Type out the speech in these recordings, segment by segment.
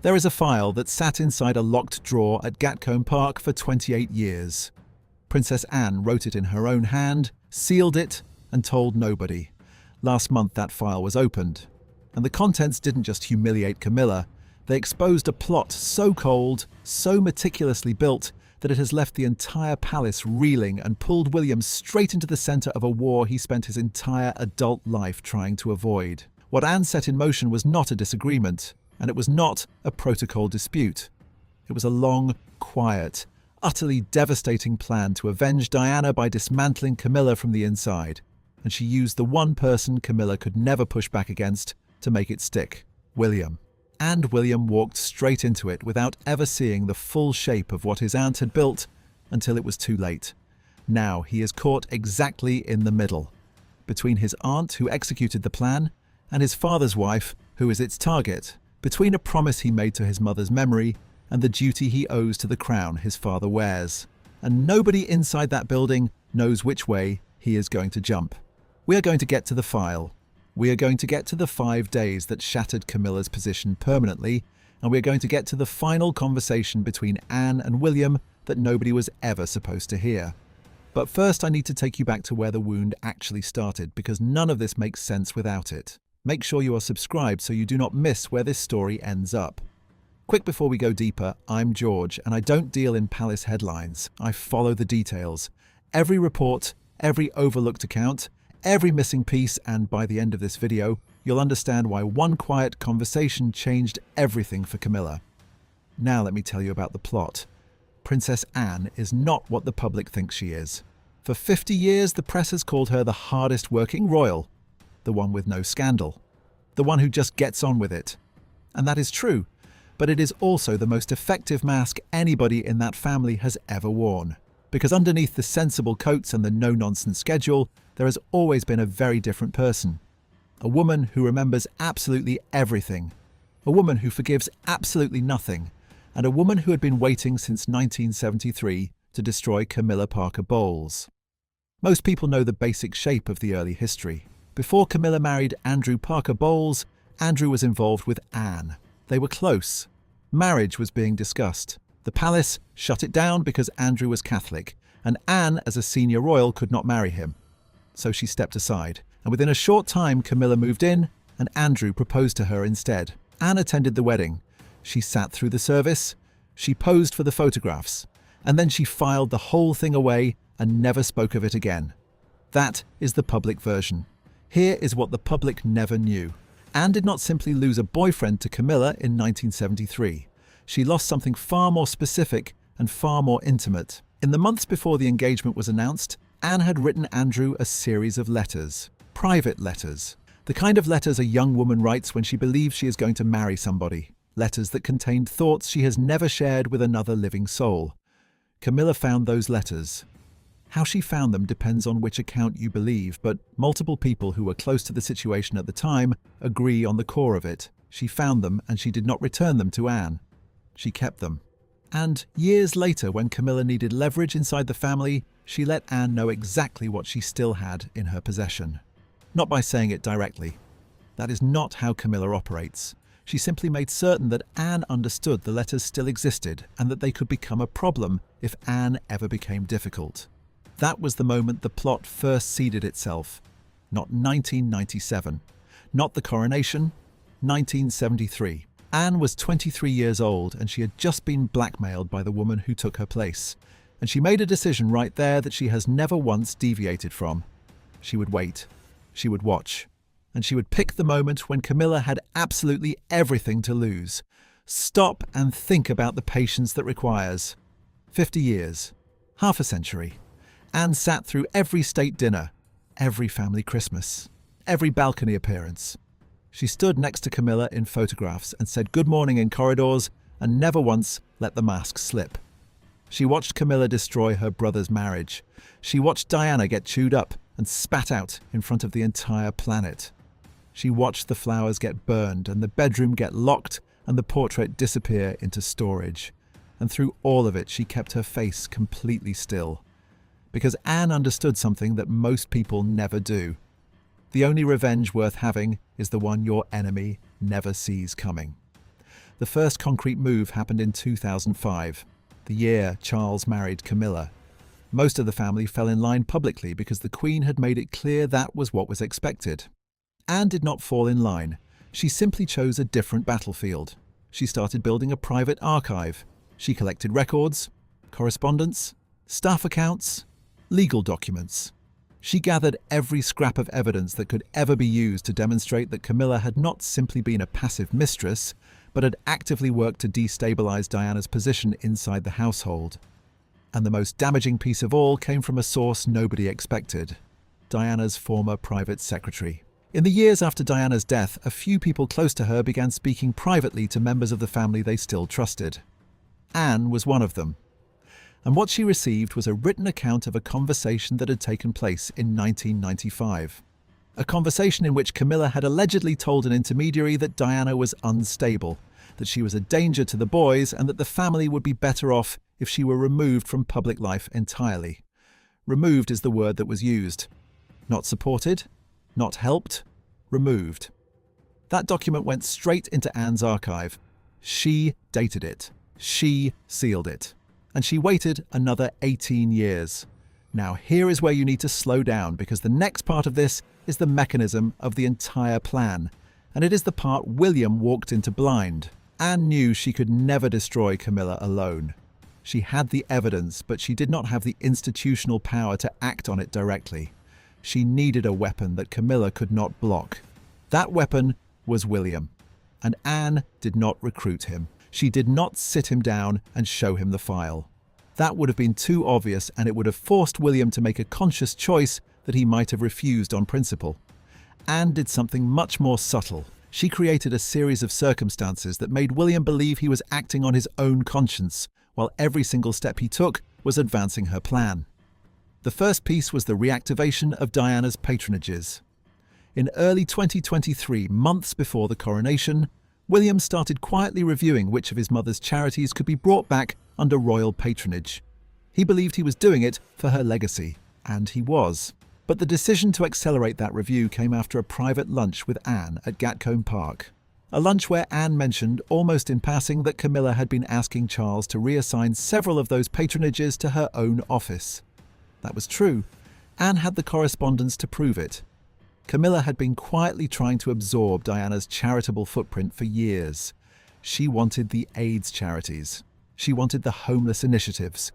There is a file that sat inside a locked drawer at Gatcombe Park for 28 years. Princess Anne wrote it in her own hand, sealed it, and told nobody. Last month that file was opened. And the contents didn't just humiliate Camilla, they exposed a plot so cold, so meticulously built, that it has left the entire palace reeling and pulled William straight into the centre of a war he spent his entire adult life trying to avoid. What Anne set in motion was not a disagreement, and it was not a protocol dispute. It was a long, quiet, utterly devastating plan to avenge Diana by dismantling Camilla from the inside, and she used the one person Camilla could never push back against to make it stick: William. And William walked straight into it without ever seeing the full shape of what his aunt had built until it was too late. Now he is caught exactly in the middle, between his aunt, who executed the plan, and his father's wife, who is its target, between a promise he made to his mother's memory and the duty he owes to the crown his father wears. And nobody inside that building knows which way he is going to jump. We are going to get to the file. We are going to get to the 5 days that shattered Camilla's position permanently, and we are going to get to the final conversation between Anne and William that nobody was ever supposed to hear. But first I need to take you back to where the wound actually started, because none of this makes sense without it. Make sure you are subscribed so you do not miss where this story ends up. Quick before we go deeper, I'm George, and I don't deal in palace headlines. I follow the details. Every report, every overlooked account, every missing piece, and by the end of this video, you'll understand why one quiet conversation changed everything for Camilla. Now let me tell you about the plot. Princess Anne is not what the public thinks she is. For 50 years, the press has called her the hardest working royal, the one with no scandal, the one who just gets on with it. And that is true, but it is also the most effective mask anybody in that family has ever worn. Because underneath the sensible coats and the no-nonsense schedule, there has always been a very different person. A woman who remembers absolutely everything. A woman who forgives absolutely nothing. And a woman who had been waiting since 1973 to destroy Camilla Parker Bowles. Most people know the basic shape of the early history. Before Camilla married Andrew Parker Bowles, Andrew was involved with Anne. They were close. Marriage was being discussed. The palace shut it down because Andrew was Catholic, and Anne, as a senior royal, could not marry him. So she stepped aside, and within a short time Camilla moved in, and Andrew proposed to her instead. Anne attended the wedding. She sat through the service, she posed for the photographs, and then she filed the whole thing away and never spoke of it again. That is the public version. Here is what the public never knew. Anne did not simply lose a boyfriend to Camilla in 1973. She lost something far more specific and far more intimate. In the months before the engagement was announced, Anne had written Andrew a series of letters. Private letters. The kind of letters a young woman writes when she believes she is going to marry somebody. Letters that contained thoughts she has never shared with another living soul. Camilla found those letters. How she found them depends on which account you believe, but multiple people who were close to the situation at the time agree on the core of it. She found them and she did not return them to Anne. She kept them. And years later, when Camilla needed leverage inside the family, she let Anne know exactly what she still had in her possession. Not by saying it directly. That is not how Camilla operates. She simply made certain that Anne understood the letters still existed and that they could become a problem if Anne ever became difficult. That was the moment the plot first seeded itself. Not 1997. Not the coronation. 1973. Anne was 23 years old and she had just been blackmailed by the woman who took her place. And she made a decision right there that she has never once deviated from. She would wait. She would watch. And she would pick the moment when Camilla had absolutely everything to lose. Stop and think about the patience that requires. 50 years. Half a century. Anne sat through every state dinner, every family Christmas, every balcony appearance. She stood next to Camilla in photographs and said good morning in corridors and never once let the mask slip. She watched Camilla destroy her brother's marriage. She watched Diana get chewed up and spat out in front of the entire planet. She watched the flowers get burned and the bedroom get locked and the portrait disappear into storage. And through all of it, she kept her face completely still. Because Anne understood something that most people never do. The only revenge worth having is the one your enemy never sees coming. The first concrete move happened in 2005, the year Charles married Camilla. Most of the family fell in line publicly because the Queen had made it clear that was what was expected. Anne did not fall in line. She simply chose a different battlefield. She started building a private archive. She collected records, correspondence, staff accounts, legal documents. She gathered every scrap of evidence that could ever be used to demonstrate that Camilla had not simply been a passive mistress, but had actively worked to destabilize Diana's position inside the household. And the most damaging piece of all came from a source nobody expected: Diana's former private secretary. In the years after Diana's death, a few people close to her began speaking privately to members of the family they still trusted. Anne was one of them. And what she received was a written account of a conversation that had taken place in 1995. A conversation in which Camilla had allegedly told an intermediary that Diana was unstable, that she was a danger to the boys, and that the family would be better off if she were removed from public life entirely. Removed is the word that was used. Not supported, not helped, removed. That document went straight into Anne's archive. She dated it. She sealed it. And she waited another 18 years. Now here is where you need to slow down, because the next part of this is the mechanism of the entire plan. And it is the part William walked into blind. Anne knew she could never destroy Camilla alone. She had the evidence, but she did not have the institutional power to act on it directly. She needed a weapon that Camilla could not block. That weapon was William. And Anne did not recruit him. She did not sit him down and show him the file. That would have been too obvious, and it would have forced William to make a conscious choice that he might have refused on principle. Anne did something much more subtle. She created a series of circumstances that made William believe he was acting on his own conscience, while every single step he took was advancing her plan. The first piece was the reactivation of Diana's patronages. In early 2023, months before the coronation, William started quietly reviewing which of his mother's charities could be brought back under royal patronage. He believed he was doing it for her legacy, and he was. But the decision to accelerate that review came after a private lunch with Anne at Gatcombe Park. A lunch where Anne mentioned, almost in passing, that Camilla had been asking Charles to reassign several of those patronages to her own office. That was true. Anne had the correspondence to prove it. Camilla had been quietly trying to absorb Diana's charitable footprint for years. She wanted the AIDS charities. She wanted the homeless initiatives.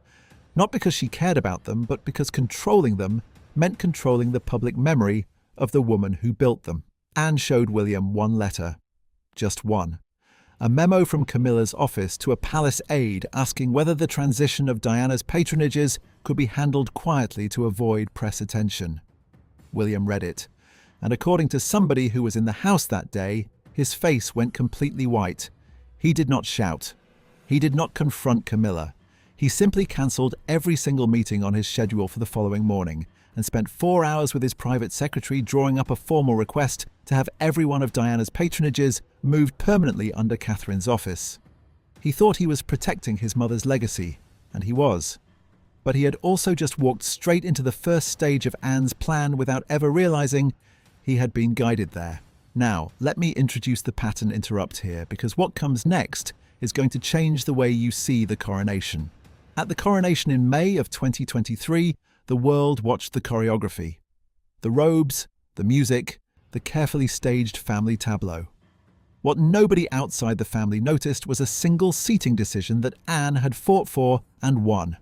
Not because she cared about them, but because controlling them meant controlling the public memory of the woman who built them. Anne showed William one letter. Just one. A memo from Camilla's office to a palace aide asking whether the transition of Diana's patronages could be handled quietly to avoid press attention. William read it, and according to somebody who was in the house that day, his face went completely white. He did not shout. He did not confront Camilla. He simply cancelled every single meeting on his schedule for the following morning and spent 4 hours with his private secretary drawing up a formal request to have every one of Diana's patronages moved permanently under Catherine's office. He thought he was protecting his mother's legacy, and he was. But he had also just walked straight into the first stage of Anne's plan without ever realizing he had been guided there. Now, let me introduce the pattern interrupt here, because what comes next is going to change the way you see the coronation. At the coronation in May of 2023, the world watched the choreography. The robes, the music, the carefully staged family tableau. What nobody outside the family noticed was a single seating decision that Anne had fought for and won.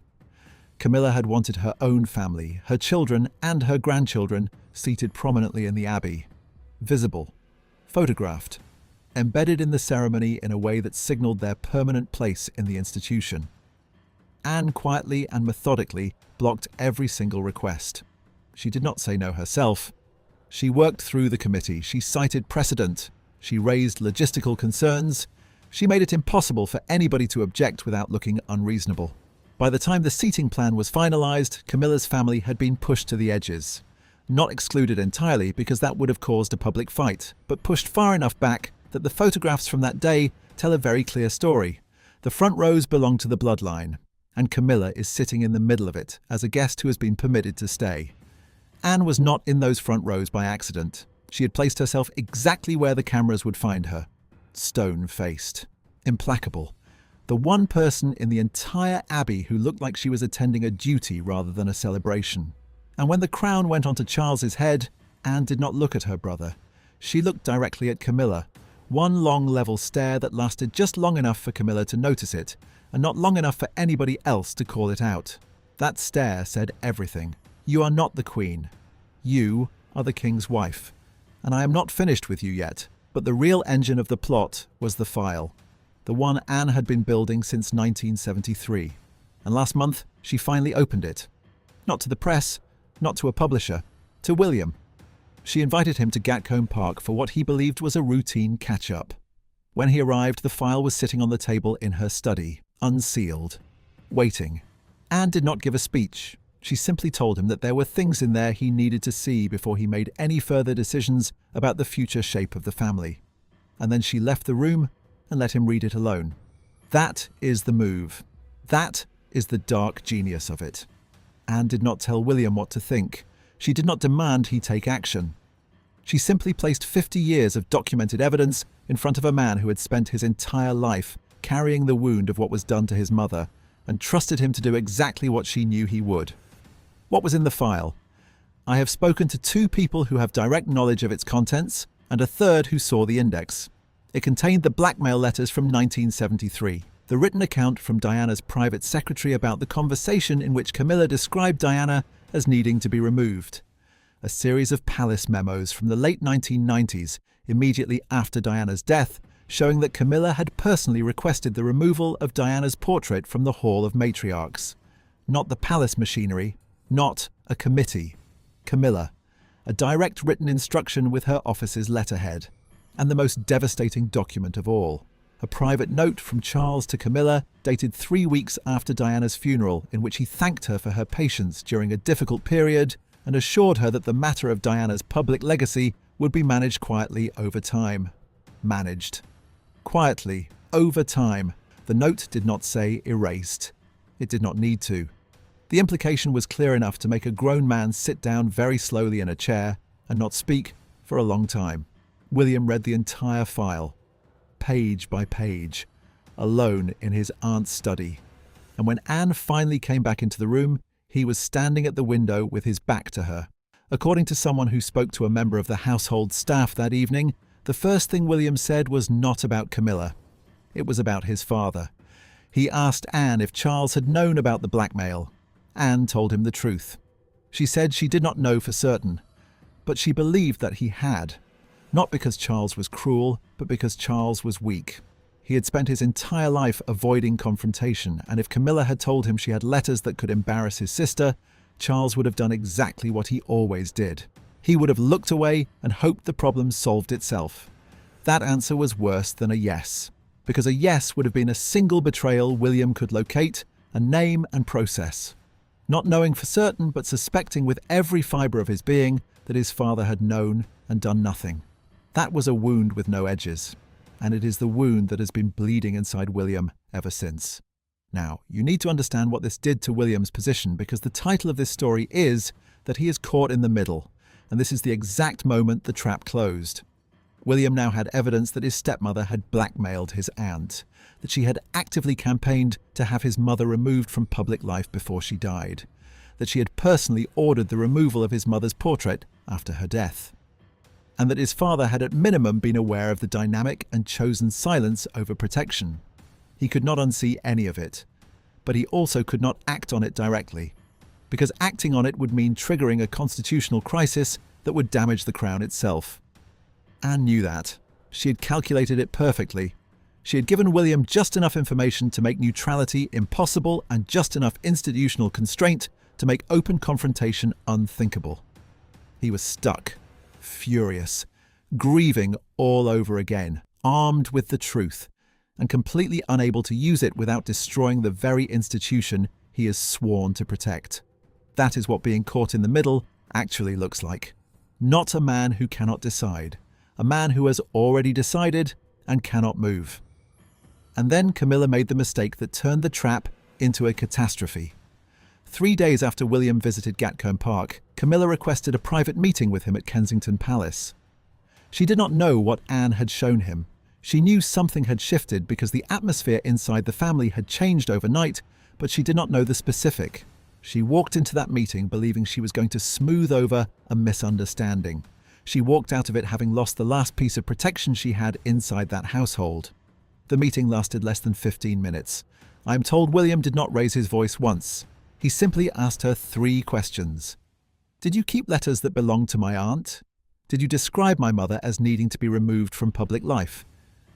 Camilla had wanted her own family, her children and her grandchildren seated prominently in the abbey. Visible, photographed, embedded in the ceremony in a way that signaled their permanent place in the institution. Anne quietly and methodically blocked every single request. She did not say no herself. She worked through the committee. She cited precedent. She raised logistical concerns. She made it impossible for anybody to object without looking unreasonable. By the time the seating plan was finalized, Camilla's family had been pushed to the edges. Not excluded entirely, because that would have caused a public fight, but pushed far enough back that the photographs from that day tell a very clear story. The front rows belong to the bloodline, and Camilla is sitting in the middle of it as a guest who has been permitted to stay. Anne was not in those front rows by accident. She had placed herself exactly where the cameras would find her, stone-faced. implacable. The one person in the entire abbey who looked like she was attending a duty rather than a celebration. And when the crown went onto Charles's head, Anne did not look at her brother. She looked directly at Camilla, one long level stare that lasted just long enough for Camilla to notice it, and not long enough for anybody else to call it out. That stare said everything. You are not the queen. You are the king's wife. And I am not finished with you yet. But the real engine of the plot was the file. The one Anne had been building since 1973. And last month, she finally opened it. Not to the press, not to a publisher, to William. She invited him to Gatcombe Park for what he believed was a routine catch-up. When he arrived, the file was sitting on the table in her study, unsealed, waiting. Anne did not give a speech. She simply told him that there were things in there he needed to see before he made any further decisions about the future shape of the family. And then she left the room and let him read it alone. That is the move. That is the dark genius of it. Anne did not tell William what to think. She did not demand he take action. She simply placed 50 years of documented evidence in front of a man who had spent his entire life carrying the wound of what was done to his mother, and trusted him to do exactly what she knew he would. What was in the file? I have spoken to 2 people who have direct knowledge of its contents, and a third who saw the index. It contained the blackmail letters from 1973, the written account from Diana's private secretary about the conversation in which Camilla described Diana as needing to be removed, a series of palace memos from the late 1990s, immediately after Diana's death, showing that Camilla had personally requested the removal of Diana's portrait from the Hall of Matriarchs. Not the palace machinery, not a committee. Camilla, a direct written instruction with her office's letterhead. And the most devastating document of all, a private note from Charles to Camilla dated 3 weeks after Diana's funeral, in which he thanked her for her patience during a difficult period and assured her that the matter of Diana's public legacy would be managed quietly over time. Managed. Quietly, over time. The note did not say erased. It did not need to. The implication was clear enough to make a grown man sit down very slowly in a chair and not speak for a long time. William read the entire file, page by page, alone in his aunt's study. And when Anne finally came back into the room, he was standing at the window with his back to her. According to someone who spoke to a member of the household staff that evening, the first thing William said was not about Camilla. It was about his father. He asked Anne if Charles had known about the blackmail. Anne told him the truth. She said she did not know for certain, but she believed that he had. Not because Charles was cruel, but because Charles was weak. He had spent his entire life avoiding confrontation, and if Camilla had told him she had letters that could embarrass his sister, Charles would have done exactly what he always did. He would have looked away and hoped the problem solved itself. That answer was worse than a yes, because a yes would have been a single betrayal William could locate and name and process. Not knowing for certain, but suspecting with every fibre of his being that his father had known and done nothing. That was a wound with no edges, and it is the wound that has been bleeding inside William ever since. Now, you need to understand what this did to William's position, because the title of this story is that he is caught in the middle, and this is the exact moment the trap closed. William now had evidence that his stepmother had blackmailed his aunt, that she had actively campaigned to have his mother removed from public life before she died, that she had personally ordered the removal of his mother's portrait after her death, and that his father had at minimum been aware of the dynamic and chosen silence over protection. He could not unsee any of it, but he also could not act on it directly, because acting on it would mean triggering a constitutional crisis that would damage the crown itself. Anne knew that. She had calculated it perfectly. She had given William just enough information to make neutrality impossible and just enough institutional constraint to make open confrontation unthinkable. He was stuck, furious, grieving all over again, armed with the truth, and completely unable to use it without destroying the very institution he is sworn to protect. That is what being caught in the middle actually looks like. Not a man who cannot decide. A man who has already decided and cannot move. And then Camilla made the mistake that turned the trap into a catastrophe. 3 days after William visited Gatcombe Park, Camilla requested a private meeting with him at Kensington Palace. She did not know what Anne had shown him. She knew something had shifted because the atmosphere inside the family had changed overnight, but she did not know the specific. She walked into that meeting believing she was going to smooth over a misunderstanding. She walked out of it having lost the last piece of protection she had inside that household. The meeting lasted less than 15 minutes. I am told William did not raise his voice once. He simply asked her 3 questions. Did you keep letters that belonged to my aunt? Did you describe my mother as needing to be removed from public life?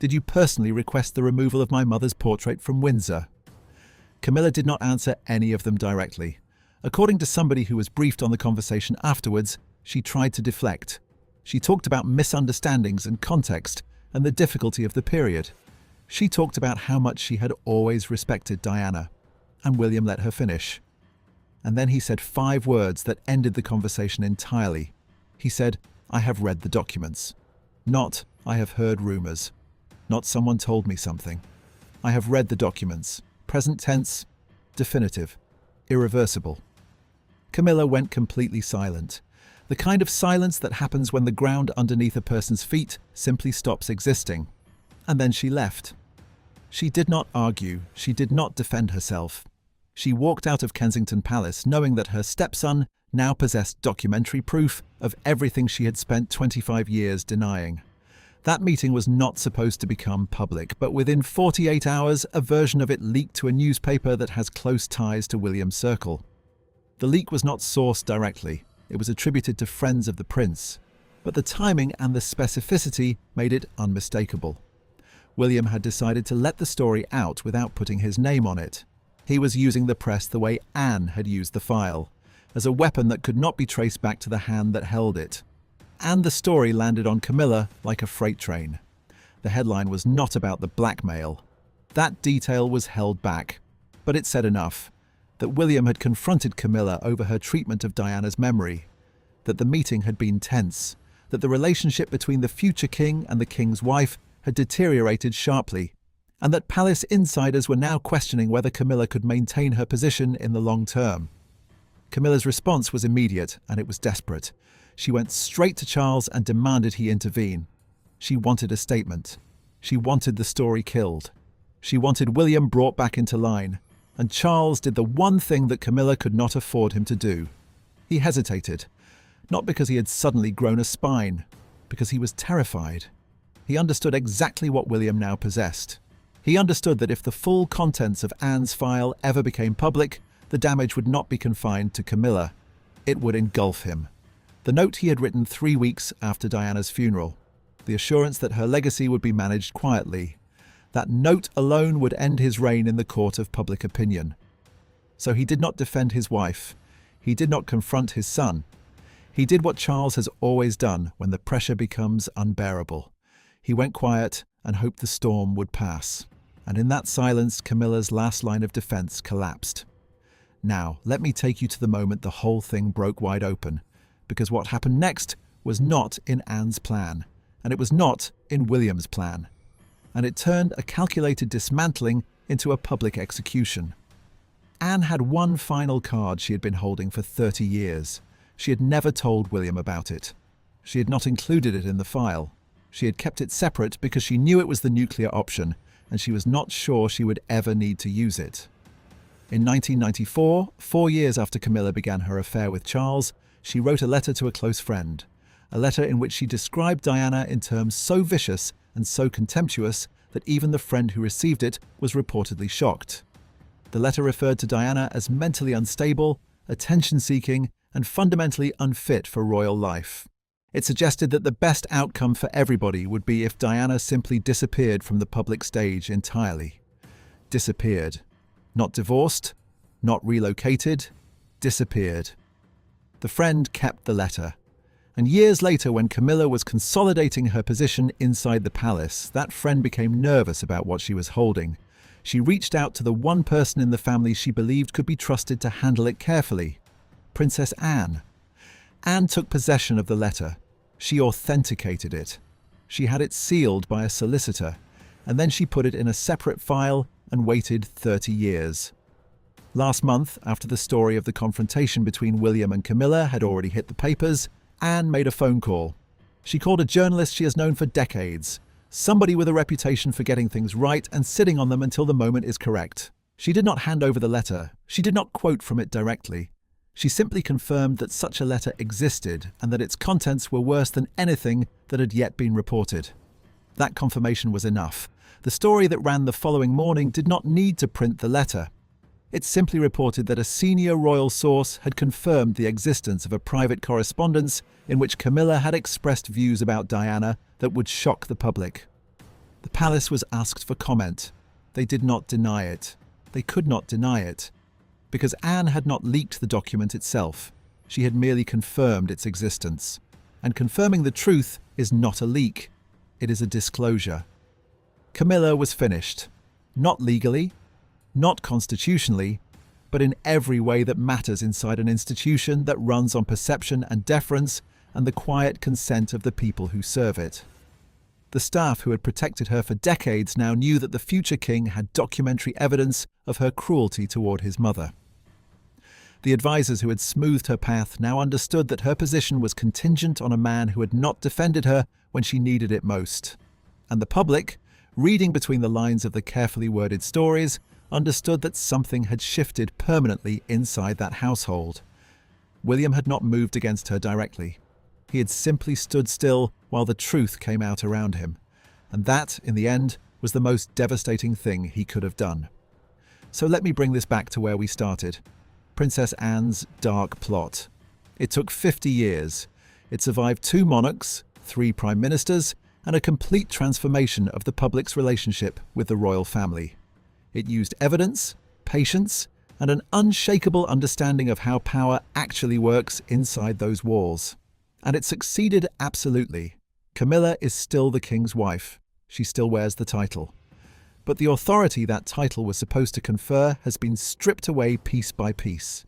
Did you personally request the removal of my mother's portrait from Windsor? Camilla did not answer any of them directly. According to somebody who was briefed on the conversation afterwards, she tried to deflect. She talked about misunderstandings and context and the difficulty of the period. She talked about how much she had always respected Diana, and William let her finish. And then he said 5 words that ended the conversation entirely. He said, "I have read the documents." Not, "I have heard rumors." Not, "someone told me something." I have read the documents. Present tense, definitive, irreversible. Camilla went completely silent. The kind of silence that happens when the ground underneath a person's feet simply stops existing. And then she left. She did not argue. She did not defend herself. She walked out of Kensington Palace knowing that her stepson now possessed documentary proof of everything she had spent 25 years denying. That meeting was not supposed to become public, but within 48 hours, a version of it leaked to a newspaper that has close ties to William's circle. The leak was not sourced directly. It was attributed to friends of the prince, but the timing and the specificity made it unmistakable. William had decided to let the story out without putting his name on it. He was using the press the way Anne had used the file, as a weapon that could not be traced back to the hand that held it. And the story landed on Camilla like a freight train. The headline was not about the blackmail. That detail was held back, but it said enough. That William had confronted Camilla over her treatment of Diana's memory, that the meeting had been tense, that the relationship between the future king and the king's wife had deteriorated sharply, and that palace insiders were now questioning whether Camilla could maintain her position in the long term. Camilla's response was immediate, and it was desperate. She went straight to Charles and demanded he intervene. She wanted a statement. She wanted the story killed. She wanted William brought back into line. And Charles did the one thing that Camilla could not afford him to do. He hesitated, not because he had suddenly grown a spine, because he was terrified. He understood exactly what William now possessed. He understood that if the full contents of Anne's file ever became public, the damage would not be confined to Camilla. It would engulf him. The note he had written 3 weeks after Diana's funeral, the assurance that her legacy would be managed quietly. That note alone would end his reign in the court of public opinion. So he did not defend his wife. He did not confront his son. He did what Charles has always done when the pressure becomes unbearable. He went quiet and hoped the storm would pass. And in that silence, Camilla's last line of defense collapsed. Now, let me take you to the moment the whole thing broke wide open, because what happened next was not in Anne's plan, and it was not in William's plan. And it turned a calculated dismantling into a public execution. Anne had one final card she had been holding for 30 years. She had never told William about it. She had not included it in the file. She had kept it separate because she knew it was the nuclear option, and she was not sure she would ever need to use it. In 1994, 4 years after Camilla began her affair with Charles, she wrote a letter to a close friend. A letter in which she described Diana in terms so vicious and so contemptuous that even the friend who received it was reportedly shocked. The letter referred to Diana as mentally unstable, attention-seeking, and fundamentally unfit for royal life. It suggested that the best outcome for everybody would be if Diana simply disappeared from the public stage entirely. Disappeared. Not divorced, not relocated, disappeared. The friend kept the letter. And years later, when Camilla was consolidating her position inside the palace, that friend became nervous about what she was holding. She reached out to the one person in the family she believed could be trusted to handle it carefully, Princess Anne. Anne took possession of the letter. She authenticated it. She had it sealed by a solicitor, and then she put it in a separate file and waited 30 years. Last month, after the story of the confrontation between William and Camilla had already hit the papers, Anne made a phone call. She called a journalist she has known for decades, Somebody with a reputation for getting things right and sitting on them until the moment is correct. She did not hand over the letter. She did not quote from it directly. She simply confirmed that such a letter existed and that its contents were worse than anything that had yet been reported. That confirmation was enough. The story that ran the following morning did not need to print the letter. It simply reported that a senior royal source had confirmed the existence of a private correspondence in which Camilla had expressed views about Diana that would shock the public. The palace was asked for comment. They did not deny it. They could not deny it. Because Anne had not leaked the document itself. She had merely confirmed its existence. And confirming the truth is not a leak. It is a disclosure. Camilla was finished. Not legally, not constitutionally, but in every way that matters inside an institution that runs on perception and deference and the quiet consent of the people who serve it. The staff who had protected her for decades now knew that the future king had documentary evidence of her cruelty toward his mother. The advisors who had smoothed her path now understood that her position was contingent on a man who had not defended her when she needed it most. And the public, reading between the lines of the carefully worded stories, understood that something had shifted permanently inside that household. William had not moved against her directly. He had simply stood still while the truth came out around him. And that, in the end, was the most devastating thing he could have done. So let me bring this back to where we started. Princess Anne's dark plot. It took 50 years. It survived 2 monarchs, 3 prime ministers, and a complete transformation of the public's relationship with the royal family. It used evidence, patience, and an unshakable understanding of how power actually works inside those walls. And it succeeded absolutely. Camilla is still the king's wife. She still wears the title. But the authority that title was supposed to confer has been stripped away piece by piece.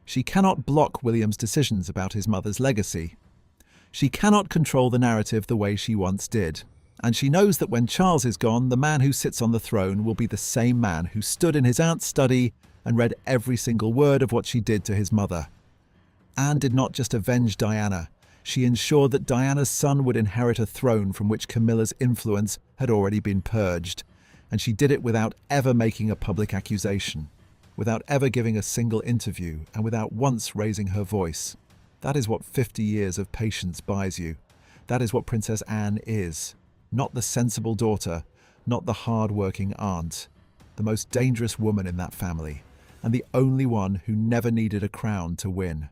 She cannot block William's decisions about his mother's legacy. She cannot control the narrative the way she once did. And she knows that when Charles is gone, the man who sits on the throne will be the same man who stood in his aunt's study and read every single word of what she did to his mother. Anne did not just avenge Diana. She ensured that Diana's son would inherit a throne from which Camilla's influence had already been purged. And she did it without ever making a public accusation, without ever giving a single interview, and without once raising her voice. That is what 50 years of patience buys you. That is what Princess Anne is. Not the sensible daughter, not the hard-working aunt. The most dangerous woman in that family, and the only one who never needed a crown to win.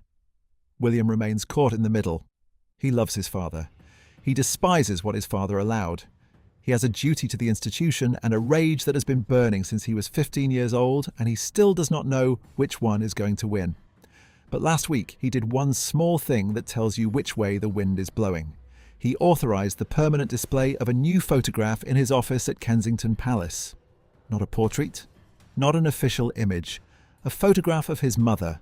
William remains caught in the middle. He loves his father. He despises what his father allowed. He has a duty to the institution and a rage that has been burning since he was 15 years old, and he still does not know which one is going to win. But last week he did one small thing that tells you which way the wind is blowing. He authorized the permanent display of a new photograph in his office at Kensington Palace. Not a portrait, not an official image, a photograph of his mother,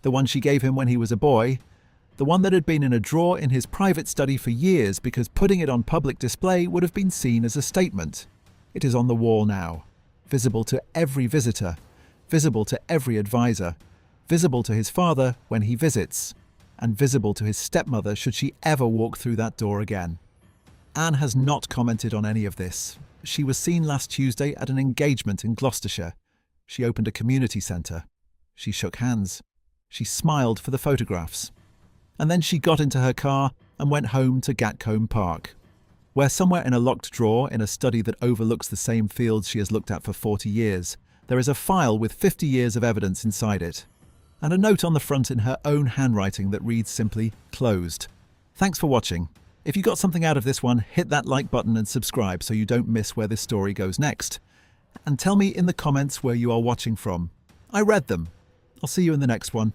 the one she gave him when he was a boy, the one that had been in a drawer in his private study for years because putting it on public display would have been seen as a statement. It is on the wall now, visible to every visitor, visible to every advisor, visible to his father when he visits, and visible to his stepmother should she ever walk through that door again. Anne has not commented on any of this. She was seen last Tuesday at an engagement in Gloucestershire. She opened a community centre. She shook hands. She smiled for the photographs. And then she got into her car and went home to Gatcombe Park, where somewhere in a locked drawer in a study that overlooks the same fields she has looked at for 40 years, there is a file with 50 years of evidence inside it, and a note on the front in her own handwriting that reads simply, "Closed." Thanks for watching. If you got something out of this one, hit that like button and subscribe so you don't miss where this story goes next. And tell me in the comments where you are watching from. I read them. I'll see you in the next one.